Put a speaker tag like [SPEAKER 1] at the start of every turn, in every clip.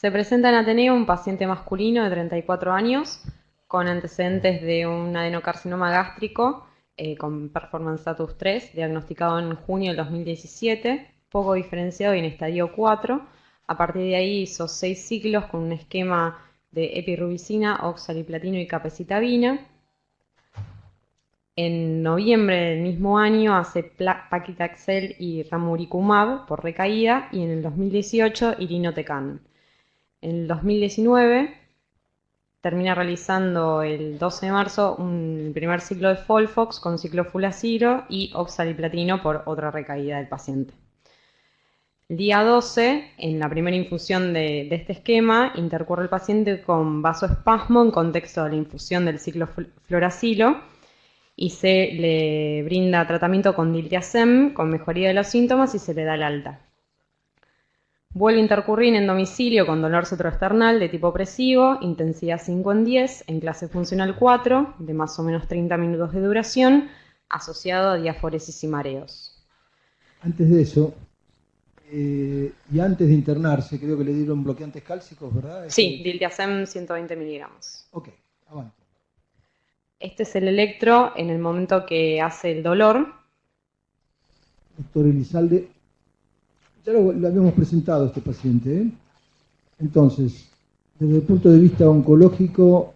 [SPEAKER 1] Se presenta en Ateneo un paciente masculino de 34 años con antecedentes de un adenocarcinoma gástrico con performance status 3, diagnosticado en junio del 2017, poco diferenciado y en estadio 4. A partir de ahí hizo 6 ciclos con un esquema de epirubicina, oxaliplatino y capecitabina. En noviembre del mismo año hace paclitaxel y ramucirumab por recaída, y en el 2018 irinotecan. En el 2019 termina realizando el 12 de marzo el primer ciclo de Folfox con ciclofulaciro y oxaliplatino por otra recaída del paciente. El día 12, en la primera infusión de este esquema, intercurre el paciente con vasoespasmo en contexto de la infusión del ciclofloracilo y se le brinda tratamiento con diltiazem con mejoría de los síntomas y se le da el alta. Vuelve a intercurrir en domicilio con dolor supraesternal de tipo opresivo, intensidad 5 en 10, en clase funcional 4, de más o menos 30 minutos de duración, asociado a diaforesis y mareos.
[SPEAKER 2] Antes de eso, y antes de internarse, creo que le dieron bloqueantes cálcicos, ¿verdad?
[SPEAKER 1] Sí, diltiazem 120 miligramos.
[SPEAKER 2] Ok, avanti.
[SPEAKER 1] Este es el electro en el momento que hace el dolor.
[SPEAKER 2] Doctor Elizalde, ya lo habíamos presentado a este paciente, ¿eh? Entonces, desde el punto de vista oncológico,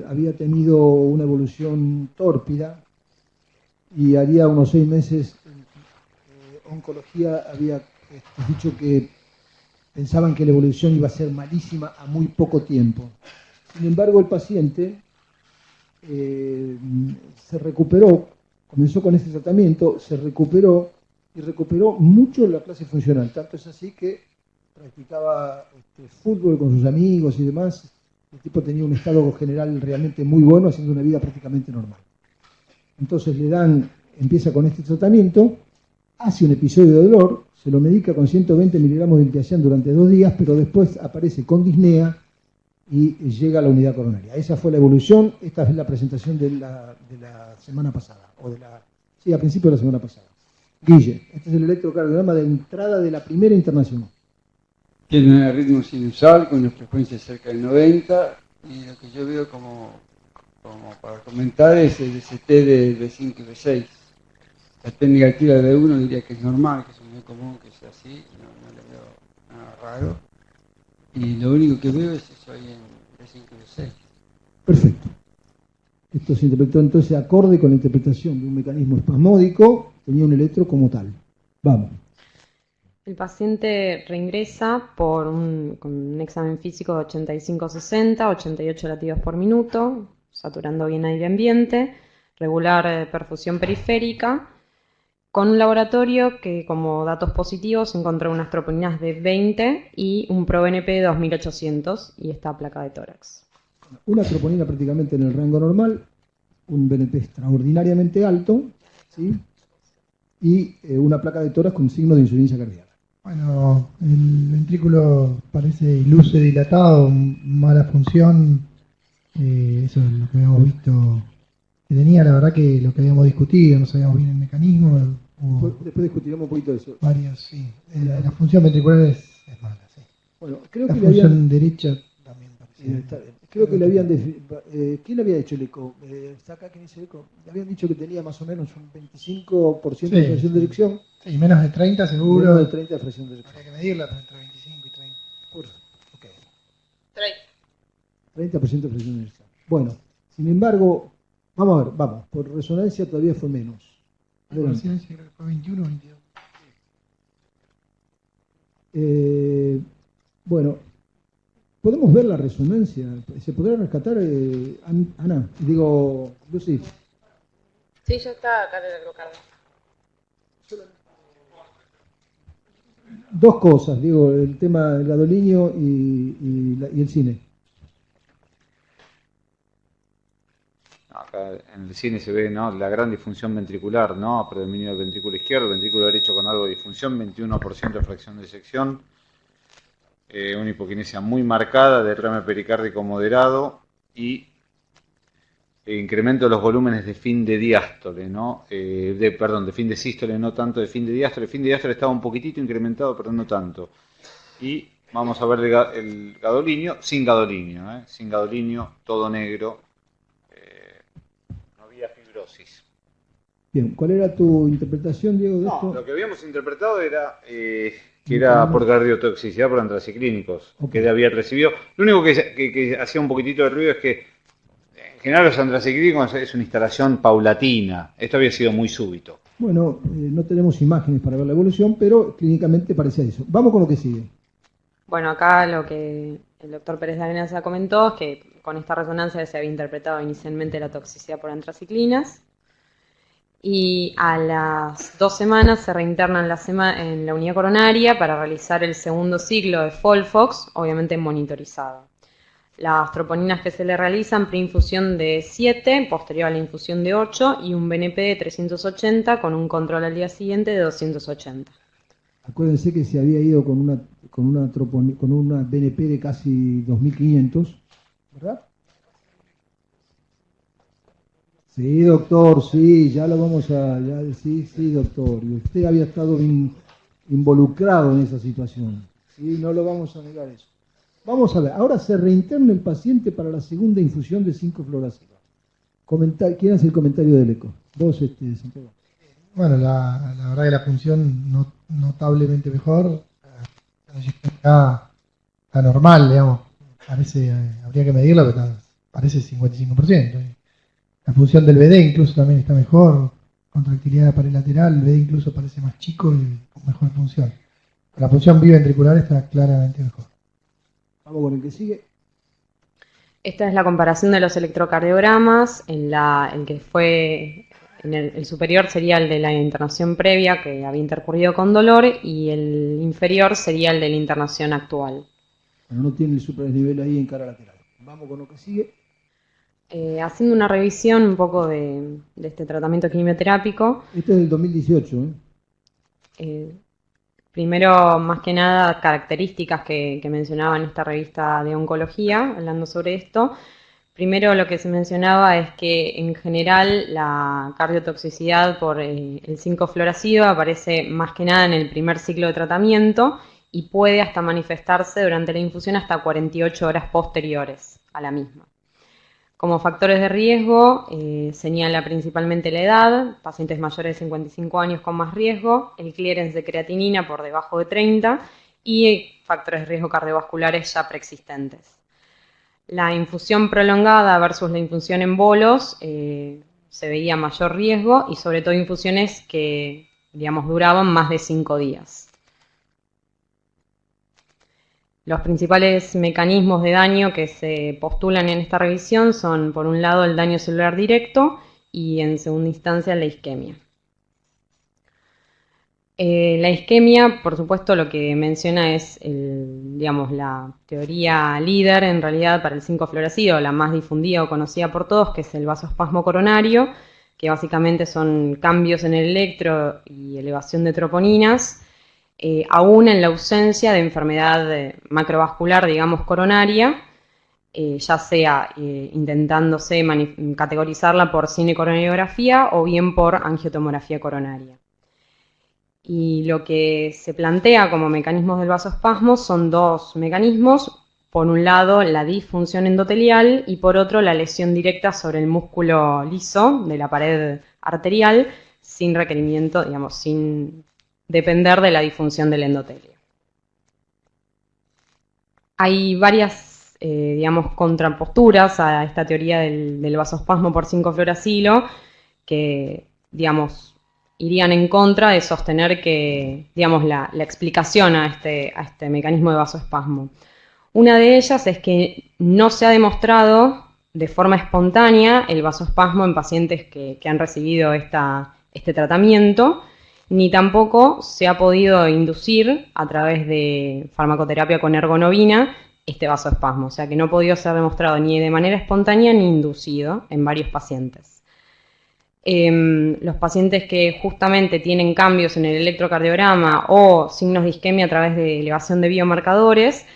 [SPEAKER 2] había tenido una evolución tórpida y haría unos 6 meses oncología había dicho que pensaban que la evolución iba a ser malísima a muy poco tiempo. Sin embargo, el paciente se recuperó, comenzó con este tratamiento, se recuperó y recuperó mucho la clase funcional. Tanto es así que practicaba fútbol con sus amigos y demás. El tipo tenía un estado general realmente muy bueno, haciendo una vida prácticamente normal. Entonces empieza con este tratamiento, hace un episodio de dolor, se lo medica con 120 miligramos de diltiazem durante 2 días, pero después aparece con disnea y llega a la unidad coronaria. Esa fue la evolución. Esta es la presentación de la semana pasada, sí, a principio de la semana pasada. Guille, este es el electrocardiograma de entrada de la primera internación.
[SPEAKER 3] Tiene un ritmo sinusal con una frecuencia cerca del 90, y lo que yo veo como para comentar es el ST de B5 y B6. La T negativa de B1 diría que es normal, que es muy común que sea así, no le veo nada raro. Y lo único que veo es eso ahí en B5 y B6.
[SPEAKER 2] Perfecto. Esto se interpretó entonces acorde con la interpretación de un mecanismo espasmódico, tenía un electro como tal. Vamos.
[SPEAKER 1] El paciente reingresa con un examen físico de 85-60, 88 latidos por minuto, saturando bien aire ambiente, regular perfusión periférica, con un laboratorio que como datos positivos encontró unas troponinas de 20 y un ProBNP de 2800 y esta placa de tórax.
[SPEAKER 2] Una troponina prácticamente en el rango normal, un BNP extraordinariamente alto, ¿sí? Y una placa de tórax con signo de insuficiencia cardíaca.
[SPEAKER 4] Bueno, el ventrículo parece luce dilatado, mala función, eso es lo que habíamos visto que tenía. La verdad que lo que habíamos discutido, no sabíamos bien el mecanismo.
[SPEAKER 2] Después discutiremos un poquito de eso.
[SPEAKER 4] Varios, sí. La función ventricular es mala, sí.
[SPEAKER 2] Bueno, creo
[SPEAKER 4] la
[SPEAKER 2] que
[SPEAKER 4] función derecha también parece.
[SPEAKER 2] Creo que le habían... ¿Quién le había hecho el eco? ¿Está acá quién hizo el eco? Le habían dicho que tenía más o menos un 25% de fracción de eyección.
[SPEAKER 4] Sí, menos de 30 seguro.
[SPEAKER 2] Menos de 30 de fracción de eyección.
[SPEAKER 4] Habría que medirla, pero entre 25 y 30.
[SPEAKER 2] Ok.
[SPEAKER 1] 30.
[SPEAKER 2] 30% de fracción de eyección. Bueno, sin embargo, vamos a ver, vamos. Por resonancia todavía fue menos.
[SPEAKER 4] Por resonancia creo que fue 21 o 22.
[SPEAKER 2] Bueno, ¿podemos ver la resonancia? ¿Se podrá rescatar, Ana? Digo, Lucy.
[SPEAKER 1] Sí, ya está acá el electrocardio.
[SPEAKER 2] Dos cosas, digo, el tema del gadolinio y el cine.
[SPEAKER 5] Acá en el cine se ve, ¿no?, la gran disfunción ventricular, ¿no? Predominio del ventrículo izquierdo, el ventrículo derecho con algo de disfunción, 21% de fracción de eyección, una hipoquinesia muy marcada, derrame pericárdico moderado y incremento de los volúmenes de fin de diástole, ¿no? De fin de sístole, no tanto de fin de diástole. El fin de diástole estaba un poquitito incrementado, pero no tanto. Y Vamos a ver el gadolinio, sin gadolinio, todo negro, no había fibrosis.
[SPEAKER 2] Bien, ¿cuál era tu interpretación, Diego, de
[SPEAKER 5] No,
[SPEAKER 2] esto?
[SPEAKER 5] lo que habíamos interpretado era que era por cardiotoxicidad por antraciclínicos,
[SPEAKER 2] Ok.
[SPEAKER 5] que había recibido. Lo único que hacía un poquitito de ruido es que en general los antraciclínicos es una instalación paulatina. Esto había sido muy súbito.
[SPEAKER 2] Bueno, no tenemos imágenes para ver la evolución, pero clínicamente parecía eso. Vamos con lo que sigue.
[SPEAKER 1] Bueno, acá lo que el doctor Pérez de Arenas ya comentó es que con esta resonancia se había interpretado inicialmente la toxicidad por antraciclinas y a las 2 semanas se reinterna en la unidad coronaria para realizar el segundo ciclo de Folfox, obviamente monitorizado. Las troponinas que se le realizan preinfusión de 7, posterior a la infusión de 8 y un BNP de 380 con un control al día siguiente de 280.
[SPEAKER 2] Acuérdense que se había ido con una BNP de casi 2.500, ¿verdad? Sí, doctor, sí, ya lo vamos a... sí, doctor. Y usted había estado involucrado en esa situación. Sí, no lo vamos a negar eso. Vamos a ver, ahora se reinterna el paciente para la segunda infusión de 5-fluoracilo. ¿Quién hace el comentario del eco? Vos, Santiago.
[SPEAKER 4] Bueno, la verdad que la función notablemente mejor, está normal, digamos, parece, habría que medirla, pero parece 55%. La función del BD incluso también está mejor, contractilidad parilateral, el BD incluso parece más chico y con mejor función. La función biventricular está claramente mejor.
[SPEAKER 2] Vamos con el que sigue.
[SPEAKER 1] Esta es la comparación de los electrocardiogramas. El superior sería el de la internación previa que había intercurrido con dolor y el inferior sería el de la internación actual.
[SPEAKER 2] Bueno, no tiene el supradesnivel ahí en cara lateral. Vamos con lo que sigue.
[SPEAKER 1] Haciendo una revisión un poco de este tratamiento quimioterápico.
[SPEAKER 2] Esto es del 2018,
[SPEAKER 1] Primero, más que nada, características que mencionaba en esta revista de oncología, hablando sobre esto. Primero, lo que se mencionaba es que en general la cardiotoxicidad por el 5-fluoracilo aparece más que nada en el primer ciclo de tratamiento y puede hasta manifestarse durante la infusión hasta 48 horas posteriores a la misma. Como factores de riesgo, señala principalmente la edad, pacientes mayores de 55 años con más riesgo, el clearance de creatinina por debajo de 30 y factores de riesgo cardiovasculares ya preexistentes. La infusión prolongada versus la infusión en bolos se veía mayor riesgo y sobre todo infusiones que, digamos, duraban más de 5 días. Los principales mecanismos de daño que se postulan en esta revisión son, por un lado, el daño celular directo y, en segunda instancia, la isquemia. La isquemia, por supuesto, lo que menciona es, la teoría líder, en realidad, para el 5-fluoracilo, la más difundida o conocida por todos, que es el vasoespasmo coronario, que básicamente son cambios en el electro y elevación de troponinas, aún en la ausencia de enfermedad macrovascular, digamos, coronaria, ya sea intentándose categorizarla por cinecoronariografía o bien por angiotomografía coronaria. Y lo que se plantea como mecanismos del vasoespasmo son dos mecanismos. Por un lado, la disfunción endotelial y por otro, la lesión directa sobre el músculo liso de la pared arterial sin requerimiento, digamos, sin depender de la disfunción del endotelio. Hay varias, contraposturas a esta teoría del vasoespasmo por 5-fluoracilo que, irían en contra de sostener que, la explicación a este mecanismo de vasoespasmo. Una de ellas es que no se ha demostrado de forma espontánea el vasoespasmo en pacientes que han recibido este tratamiento, ni tampoco se ha podido inducir a través de farmacoterapia con ergonovina este vasoespasmo, o sea que no ha podido ser demostrado ni de manera espontánea ni inducido en varios pacientes. Los pacientes que justamente tienen cambios en el electrocardiograma o signos de isquemia a través de elevación de biomarcadores,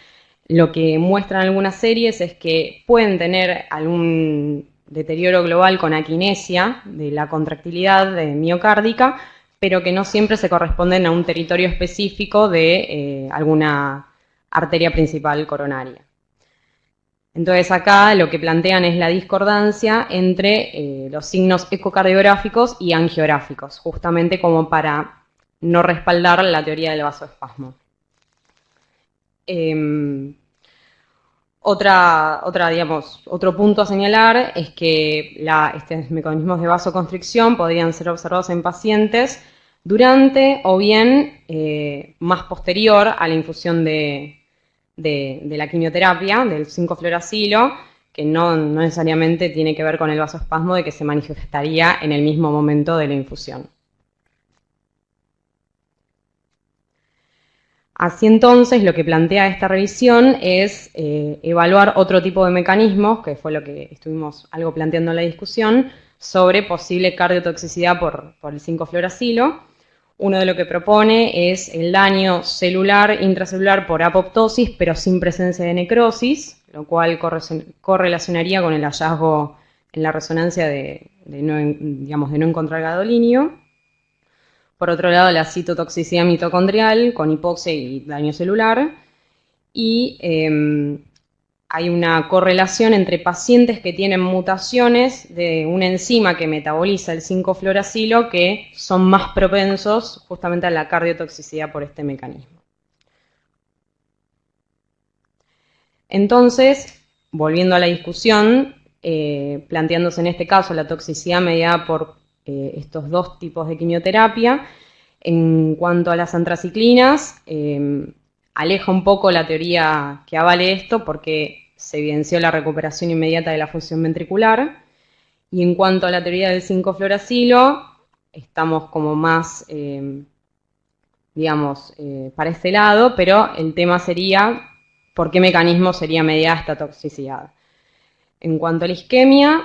[SPEAKER 1] lo que muestran algunas series es que pueden tener algún deterioro global con aquinesia de la contractilidad miocárdica, pero que no siempre se corresponden a un territorio específico de alguna arteria principal coronaria. Entonces acá lo que plantean es la discordancia entre los signos ecocardiográficos y angiográficos, justamente como para no respaldar la teoría del vasoespasmo. Otro punto a señalar es que estos mecanismos de vasoconstricción podrían ser observados en pacientes durante o bien más posterior a la infusión de la quimioterapia, del 5-fluoracilo, que no necesariamente tiene que ver con el vasoespasmo de que se manifestaría en el mismo momento de la infusión. Así entonces, lo que plantea esta revisión es evaluar otro tipo de mecanismos, que fue lo que estuvimos algo planteando en la discusión, sobre posible cardiotoxicidad por el 5-fluoracilo. Uno de lo que propone es el daño celular, intracelular por apoptosis, pero sin presencia de necrosis, lo cual correlacionaría con el hallazgo en la resonancia de no encontrar gadolinio. Por otro lado, la citotoxicidad mitocondrial con hipoxia y daño celular. Y hay una correlación entre pacientes que tienen mutaciones de una enzima que metaboliza el 5-fluoracilo que son más propensos justamente a la cardiotoxicidad por este mecanismo. Entonces, volviendo a la discusión, planteándose en este caso la toxicidad mediada por estos dos tipos de quimioterapia, en cuanto a las antraciclinas, aleja un poco la teoría que avale esto porque se evidenció la recuperación inmediata de la función ventricular. Y en cuanto a la teoría del 5-fluoracilo, estamos como más, para este lado, pero el tema sería por qué mecanismo sería mediada esta toxicidad. En cuanto a la isquemia,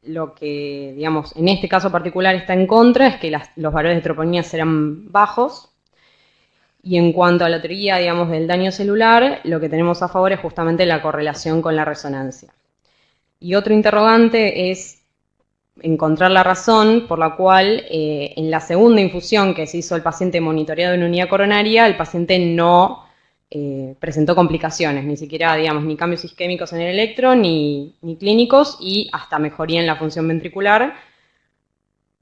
[SPEAKER 1] lo que, en este caso particular está en contra es que los valores de troponina serán bajos. Y en cuanto a la teoría, del daño celular, lo que tenemos a favor es justamente la correlación con la resonancia. Y otro interrogante es encontrar la razón por la cual en la segunda infusión que se hizo al paciente monitoreado en unidad coronaria, el paciente no presentó complicaciones, ni siquiera, ni cambios isquémicos en el electro, ni clínicos, y hasta mejoría en la función ventricular,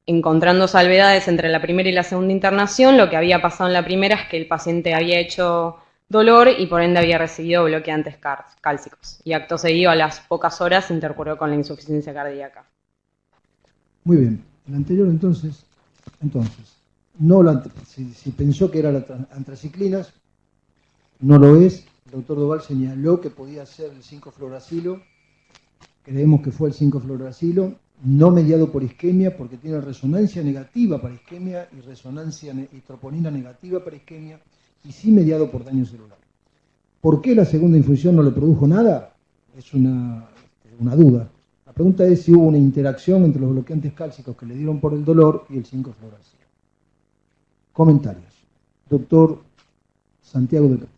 [SPEAKER 1] encontrando salvedades entre la primera y la segunda internación. Lo que había pasado en la primera es que el paciente había hecho dolor y por ende había recibido bloqueantes cálcicos. Y acto seguido, a las pocas horas, se intercurrió con la insuficiencia cardíaca.
[SPEAKER 2] Muy bien. El anterior, entonces si pensó que era la antraciclinas, no lo es. El doctor Doval señaló que podía ser el 5-fluoracilo. Creemos que fue el 5-fluoracilo, no mediado por isquemia, porque tiene resonancia negativa para isquemia y troponina negativa para isquemia, y sí mediado por daño celular. ¿Por qué la segunda infusión no le produjo nada? Es una duda. La pregunta es si hubo una interacción entre los bloqueantes cálcicos que le dieron por el dolor y el 5-fluoracilo. Comentarios. Doctor Santiago de Campo.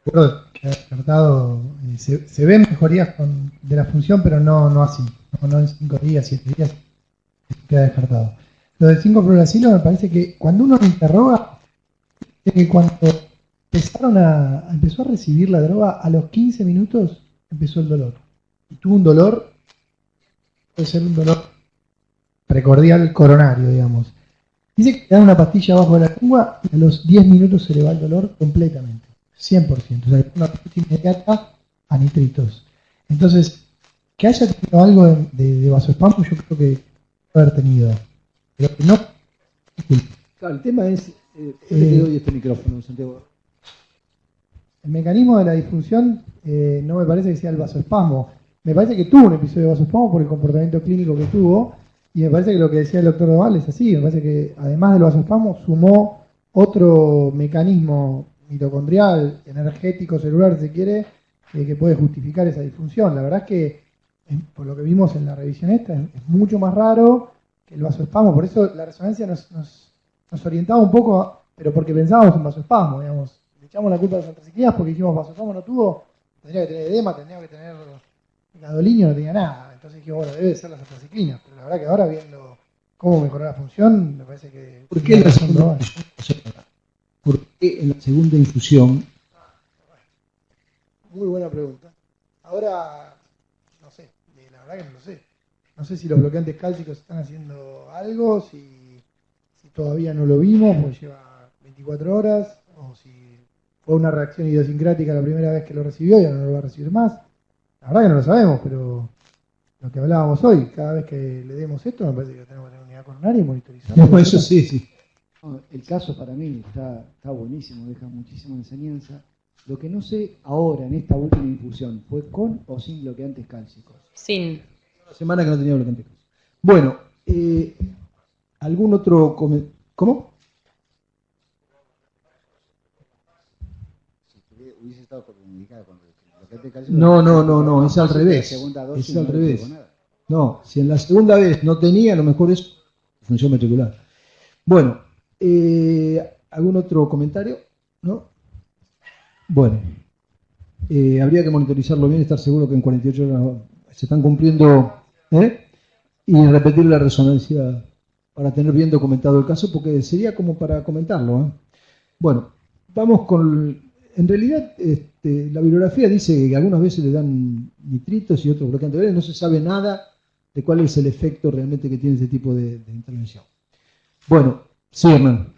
[SPEAKER 4] Creo que ha descartado, se ven mejorías de la función, pero no así, no en 5 días, 7 días, queda descartado. Lo del 5-fluoracilo me parece que cuando uno lo interroga, es que cuando empezó a recibir la droga, a los 15 minutos empezó el dolor. Y tuvo un dolor, puede ser un dolor precordial coronario, digamos. Dice que le dan una pastilla abajo de la lengua y a los 10 minutos se le va el dolor completamente. 100%, o sea, una respuesta inmediata a nitritos. Entonces, que haya tenido algo de vasoespasmo, yo creo que debe haber tenido. Pero que no.
[SPEAKER 2] Claro, el tema es. Te doy este micrófono, Santiago.
[SPEAKER 4] El mecanismo de la disfunción no me parece que sea el vasoespasmo. Me parece que tuvo un episodio de vasoespasmo por el comportamiento clínico que tuvo. Y me parece que lo que decía el doctor Doval es así. Me parece que además del vasoespasmo sumó otro mecanismo mitocondrial, energético, celular, si se quiere, que puede justificar esa disfunción. La verdad es que, por lo que vimos en la revisión esta, es mucho más raro que el vasoespasmo. Por eso la resonancia nos orientaba un poco, pero porque pensábamos en vasoespasmo, digamos. Le echamos la culpa a las antraciclinas porque dijimos vasoespasmo no tuvo, tendría que tener edema, tendría que tener gadolinio, no tenía nada. Entonces dijimos, bueno, debe ser las antraciclinas. Pero la verdad que ahora, viendo cómo mejorar la función, me parece que...
[SPEAKER 2] ¿Por qué en la segunda infusión? ¿Por qué en la segunda infusión?
[SPEAKER 4] Muy buena pregunta. Ahora, no sé, la verdad que no lo sé. No sé si los bloqueantes cálcicos están haciendo algo, si todavía no lo vimos, porque lleva 24 horas, o si fue una reacción idiosincrática la primera vez que lo recibió y ya no lo va a recibir más. La verdad que no lo sabemos, pero lo que hablábamos hoy, cada vez que le demos esto, me parece que tenemos que tener unidad coronaria y monitorizar.
[SPEAKER 2] No, eso sí, sí.
[SPEAKER 6] No, el caso para mí está buenísimo, deja muchísima enseñanza. Lo que no sé ahora, en esta última infusión, ¿fue con o sin bloqueantes cálcicos?
[SPEAKER 1] Sin.
[SPEAKER 2] Una semana que no tenía bloqueante. Bueno, ¿algún otro ¿Cómo?
[SPEAKER 6] Si hubiese estado indicado con bloqueante cálcico...
[SPEAKER 2] No, es al revés. Es al revés. No, si en la segunda vez no tenía, a lo mejor es función ventricular. Bueno, ¿algún otro comentario? ¿No? Bueno, habría que monitorizarlo bien, estar seguro que en 48 horas se están cumpliendo, y repetir la resonancia para tener bien documentado el caso, porque sería como para comentarlo. Bueno, vamos con... En realidad, la bibliografía dice que algunas veces le dan nitritos y otros bloqueantes, no se sabe nada de cuál es el efecto realmente que tiene este tipo de intervención. Bueno, sí, Hernán.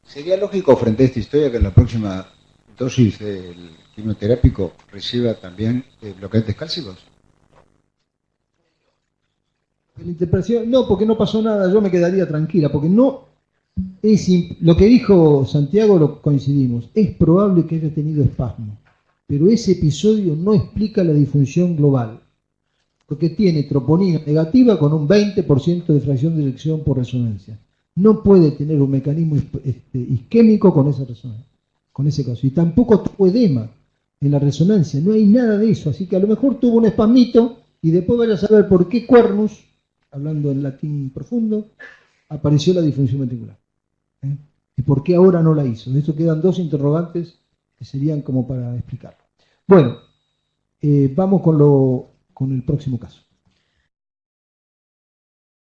[SPEAKER 7] ¿Sería lógico frente a esta historia que en la próxima dosis del quimioterápico reciba también bloqueantes cálcicos?
[SPEAKER 2] La interpretación, no, porque no pasó nada, yo me quedaría tranquila, porque no es lo que dijo Santiago, lo coincidimos, es probable que haya tenido espasmo, pero ese episodio no explica la disfunción global, porque tiene troponina negativa con un 20% de fracción de eyección por resonancia. No puede tener un mecanismo isquémico con esa resonancia, con ese caso, y tampoco tuvo edema en la resonancia, no hay nada de eso, así que a lo mejor tuvo un espasmito y después vaya a saber por qué cuernus, hablando en latín profundo, apareció la disfunción ventricular. ¿Y por qué ahora no la hizo? De esto quedan dos interrogantes que serían como para explicarlo. Bueno, vamos con el próximo caso.